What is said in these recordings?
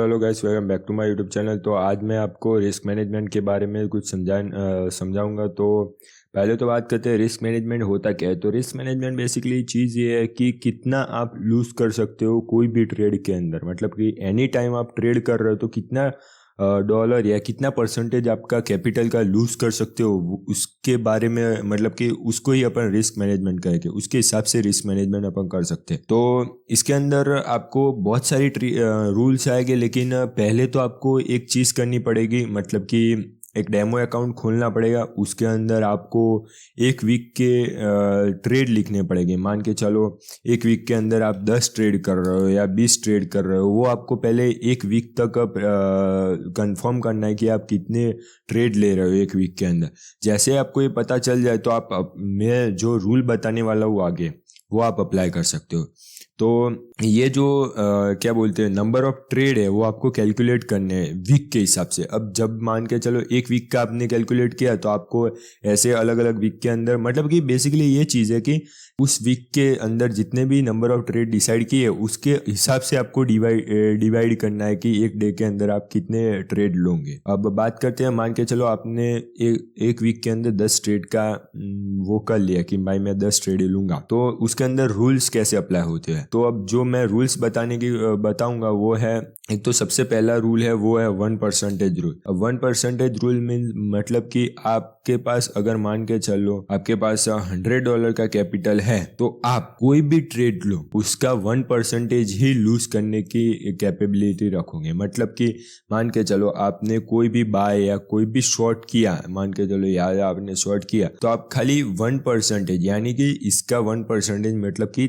Hello guys, welcome back to my YouTube channel. तो आज मैं आपको रिस्क मैनेजमेंट के बारे में कुछ समझाऊंगा। तो पहले तो बात करते हैं रिस्क मैनेजमेंट होता क्या है। तो रिस्क मैनेजमेंट बेसिकली चीज़ ये है कि कितना आप लूज़ कर सकते हो कोई भी ट्रेड के अंदर। मतलब कि एनी टाइम आप ट्रेड कर रहे हो तो कितना डॉलर या कितना परसेंटेज आपका कैपिटल का लूज कर सकते हो, उसके बारे में मतलब कि उसको ही अपन रिस्क मैनेजमेंट करेंगे। उसके हिसाब से रिस्क मैनेजमेंट अपन कर सकते हैं। तो इसके अंदर आपको बहुत सारी रूल्स आएंगे, लेकिन पहले तो आपको एक चीज़ करनी पड़ेगी। मतलब कि एक डेमो अकाउंट खोलना पड़ेगा। उसके अंदर आपको एक वीक के ट्रेड लिखने पड़ेंगे। मान के चलो एक वीक के अंदर आप 10 ट्रेड कर रहे हो या 20 ट्रेड कर रहे हो, वो आपको पहले एक वीक तक कंफर्म करना है कि आप कितने ट्रेड ले रहे हो एक वीक के अंदर। जैसे आपको ये पता चल जाए तो मैं जो रूल बताने वाला हूँ आगे, वो आप अप्लाई कर सकते हो। तो ये जो क्या बोलते हैं नंबर ऑफ ट्रेड है, वो आपको कैलकुलेट करने हैं वीक के हिसाब से। अब जब मान के चलो एक वीक का आपने कैलकुलेट किया, तो आपको ऐसे अलग अलग वीक के अंदर, मतलब कि बेसिकली ये चीज़ है कि उस वीक के अंदर जितने भी नंबर ऑफ ट्रेड डिसाइड किए उसके हिसाब से आपको डिवाइड करना है कि एक डे के अंदर आप कितने ट्रेड लोगे। अब बात करते हैं, मान के चलो आपने एक वीक के अंदर 10 ट्रेड का वो कर लिया कि भाई मैं 10 ट्रेड लूंगा। तो उसके अंदर रूल्स कैसे अप्लाई होते हैं। तो अब जो मैं रूल्स बताऊंगा वो है, एक तो सबसे पहला रूल है वो है 1% रूल। अब 1% रूल मीन मतलब कि आपके पास अगर मान के चलो आपके पास $100 का कैपिटल है, तो आप कोई भी ट्रेड लो उसका 1% ही लूज करने की कैपेबिलिटी रखोगे। मतलब कि मान के चलो आपने कोई भी बाय या कोई भी शॉर्ट किया, मान के चलो यार आपने शॉर्ट किया, तो आप खाली 1% यानी कि इसका 1% मतलब कि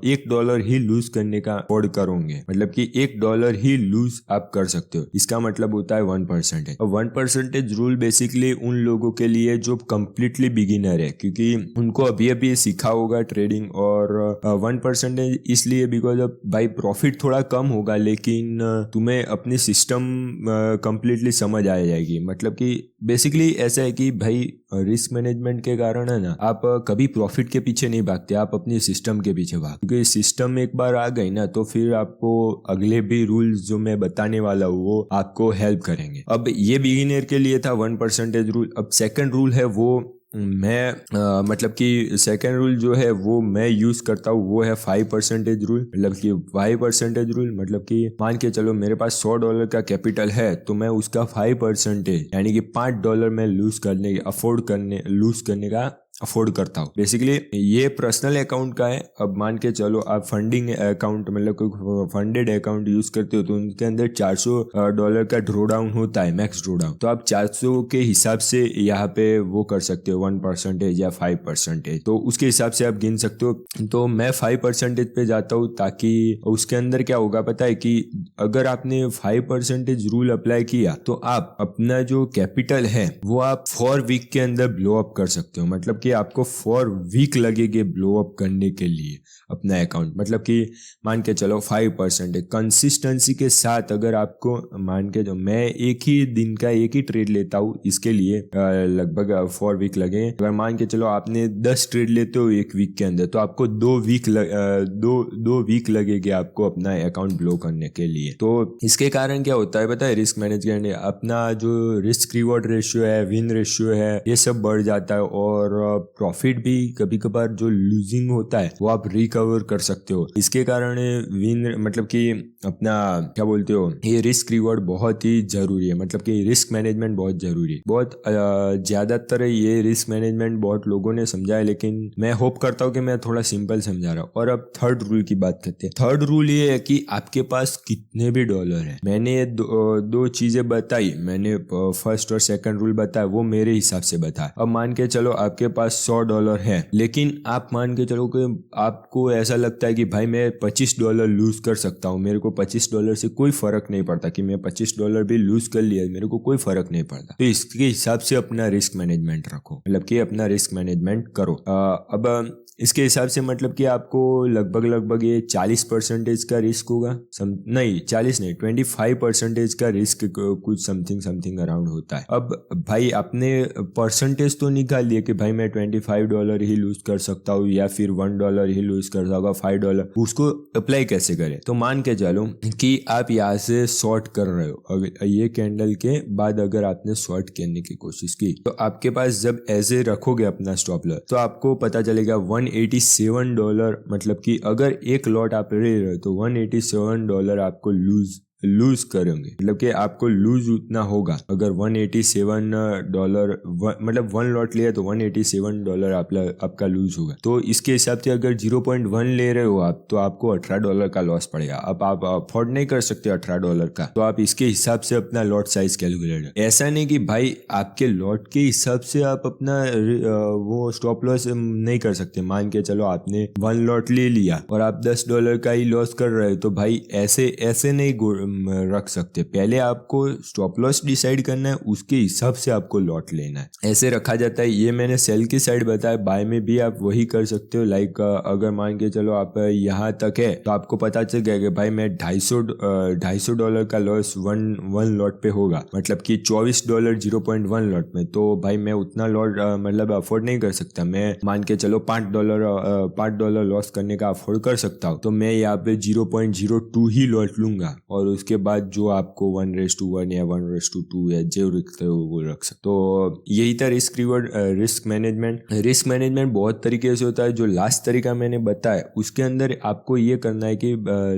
$1 ही लूज करने का अफोर्ड करोगे। मतलब कि $1 ही लूज आप कर सकते हो। इसका मतलब होता है 1%। और 1% रूल बेसिकली उन लोगों के लिए जो कंप्लीटली बिगिनर है, क्योंकि उनको अभी अभी सीखा होगा ट्रेडिंग। और 1% इसलिए बिकॉज अब भाई प्रॉफिट थोड़ा कम होगा, लेकिन तुम्हें अपनी सिस्टम कंप्लीटली समझ आ जाएगी। मतलब कि बेसिकली ऐसा है कि भाई रिस्क मैनेजमेंट के कारण है ना, आप कभी प्रॉफिट के पीछे नहीं भागते, आप अपनी सिस्टम के पीछे भाग। क्योंकि सिस्टम एक बार आ गई ना, तो फिर आपको अगले भी रूल्स जो मैं बताने वाला हूँ वो आपको हेल्प करेंगे। अब ये बिगिनर के लिए था 1% रूल। अब सेकंड रूल है वो मैं मतलब कि सेकंड रूल जो है वो मैं यूज करता हूँ, वो है 5% रूल। मतलब कि 5% रूल मतलब कि मान के चलो मेरे पास $100 का कैपिटल है, तो मैं उसका 5% यानी कि $5 मैं लूज करने का अफोर्ड करता हूँ। बेसिकली ये पर्सनल अकाउंट का है। अब मान के चलो आप फंडिंग अकाउंट मतलब कोई फंडेड अकाउंट यूज करते हो, तो उनके अंदर $400 का ड्रॉ डाउन होता है, मैक्स ड्रॉ डाउन। तो आप 400 के हिसाब से यहाँ पे वो कर सकते हो 1% या 5%। तो उसके हिसाब से आप गिन सकते हो। तो मैं 5% पे जाता हूँ, ताकि उसके अंदर क्या होगा पता है कि अगर आपने 5% रूल अप्लाई किया, तो आप अपना जो कैपिटल है वो आप 4 वीक के अंदर ब्लो अप कर सकते हो। मतलब कि आपको 4 वीक लगेंगे ब्लो अप करने के लिए अपना अकाउंट। मतलब कि मान के चलो 5% कंसिस्टेंसी के साथ, अगर आपको मान के जो मैं एक ही दिन का एक ही ट्रेड लेता हूँ, इसके लिए लगभग 4 वीक लगे। अगर मान के चलो आपने 10 ट्रेड लेते हो एक वीक के अंदर, तो आपको 2 वीक लगेंगे आपको अपना अकाउंट ब्लो करने के लिए। तो इसके कारण क्या होता है पता है, रिस्क मैनेजमेंट अपना जो रिस्क रिवॉर्ड रेशियो है, विन रेशियो है, ये सब बढ़ जाता है। और प्रॉफिट भी कभी कभार जो लूजिंग होता है वो आप रिकवर कर सकते हो। इसके कारण विन मतलब कि अपना क्या बोलते हो, ये रिस्क रिवॉर्ड बहुत ही जरूरी है। मतलब कि रिस्क मैनेजमेंट बहुत जरूरी है। बहुत ज्यादातर ये रिस्क मैनेजमेंट बहुत लोगों ने समझा है, लेकिन मैं होप करता हूँ कि मैं थोड़ा सिंपल समझा रहा हूँ। और अब थर्ड रूल की बात करते हैं। थर्ड रूल ये है कि आपके पास कितने भी डॉलर है। मैंने ये दो चीजें बताई, मैंने फर्स्ट और सेकंड रूल बताया, वो मेरे हिसाब से बताया। अब मान के चलो आपके पास $100 है, लेकिन आप मान के चलो कि आपको ऐसा लगता है कि भाई मैं $25 लूज कर सकता हूँ, मेरे को $25 से कोई फर्क नहीं पड़ता, कि मैं $25 भी लूज कर लिया मेरे को कोई फर्क नहीं पड़ता। तो इसके हिसाब से अपना रिस्क मैनेजमेंट रखो, मतलब कि अपना रिस्क मैनेजमेंट करो। अब इसके हिसाब से मतलब कि आपको लगभग ये 40% का रिस्क होगा। नहीं 40 नहीं, 25% का रिस्क कुछ समथिंग अराउंड होता है। अब भाई आपने परसेंटेज तो निकाल लिया कि भाई मैं $25 ही लूज कर सकता हूँ या फिर $1 ही लूज कर सकता हूँ, $5, उसको अप्लाई कैसे करें? तो मान के चलो कि आप यहाँ से शॉर्ट कर रहे हो, अगर ये कैंडल के बाद अगर आपने शॉर्ट करने की कोशिश की तो आपके पास जब ऐसे रखोगे अपना स्टॉप लॉस तो आपको पता चलेगा $187, मतलब कि अगर एक लॉट आप ले रहे हो तो $187 आपको लूज करेंगे, मतलब कि आपको लूज उतना होगा। अगर $187 मतलब 1 लॉट लिया तो $187 आपका लूज होगा। तो इसके हिसाब से अगर 0.1 ले रहे हो आप तो आपको $18 का लॉस पड़ेगा। अब आप अफोर्ड नहीं कर सकते $18 का, तो आप इसके हिसाब से अपना लॉट साइज कैलकुलेट। ऐसा नहीं कि भाई आपके लॉट के हिसाब से आप अपना वो स्टॉप लॉस नहीं कर सकते। मान के चलो आपने 1 लॉट ले लिया और आप $10 का ही लॉस कर रहे हो, तो भाई ऐसे नहीं रख सकते। पहले आपको स्टॉप लॉस डिसाइड करना है, उसके हिसाब से आपको लॉट लेना है, ऐसे रखा जाता है। ये मैंने सेल की साइड बताया, बाय में भी आप वही कर सकते हो। लाइक अगर मान के चलो आप यहाँ तक है तो आपको पता चल गया कि भाई मैं $250 का लॉस वन लॉट पे होगा, मतलब कि $24 0.1 लॉट में। तो भाई मैं उतना लॉट मतलब अफोर्ड नहीं कर सकता। मैं मान के चलो $5 लॉस करने का अफोर्ड कर सकता हूँ, तो मैं यहाँ पे 0.02 ही लॉट लूंगा और उसके बाद जो आपको 1:1 या 1:2 या जो रखते हो वो रख सकते। तो यही था रिस्क मैनेजमेंट। रिस्क मैनेजमेंट बहुत तरीके से होता है। जो लास्ट तरीका मैंने बताया उसके अंदर आपको ये करना है कि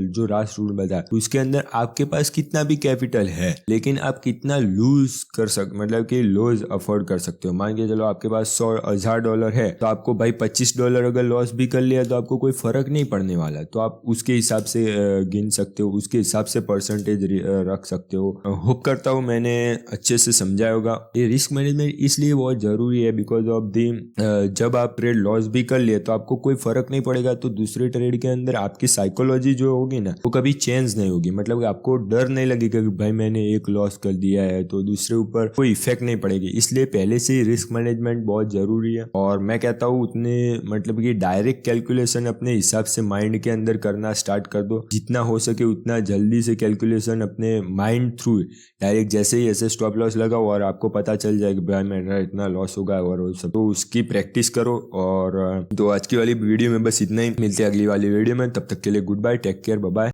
जो लास्ट रूल बताया उसके अंदर आपके पास कितना भी कैपिटल है लेकिन आप कितना लूज कर मतलब कि लॉस अफोर्ड कर सकते हो। मान के चलो आपके पास $1,000 है तो आपको भाई $25 अगर लॉस भी कर लिया तो आपको कोई फर्क नहीं पड़ने वाला। तो आप उसके हिसाब से गिन सकते हो, उसके हिसाब से परसेंटेज रख सकते हो। होप करता हूँ मैंने अच्छे से समझाया होगा। ये रिस्क मैनेजमेंट इसलिए बहुत जरूरी है बिकॉज ऑफ दी जब आप ट्रेड लॉस भी कर लिए तो आपको कोई फर्क नहीं पड़ेगा, तो दूसरे ट्रेड के अंदर आपकी साइकोलॉजी जो होगी ना वो कभी चेंज नहीं होगी। मतलब आपको डर नहीं लगेगा कि भाई मैंने एक लॉस कर दिया है तो दूसरे ऊपर कोई इफेक्ट नहीं पड़ेगी। इसलिए पहले से ही रिस्क मैनेजमेंट बहुत जरूरी है। और मैं कहता हूँ उतने मतलब कि डायरेक्ट कैलकुलेशन अपने हिसाब से माइंड के अंदर करना स्टार्ट कर दो, जितना हो सके उतना जल्दी से कैलकुलेशन अपने माइंड थ्रू डायरेक्ट जैसे ही ऐसे स्टॉप लॉस लगाओ और आपको पता चल जाएगा भाई मेरा इतना लॉस होगा और वो सब, तो उसकी प्रैक्टिस करो। और तो आज की वाली वीडियो में बस इतना ही, मिलते हैं अगली वाली वीडियो में, तब तक के लिए goodbye, take care, bye bye.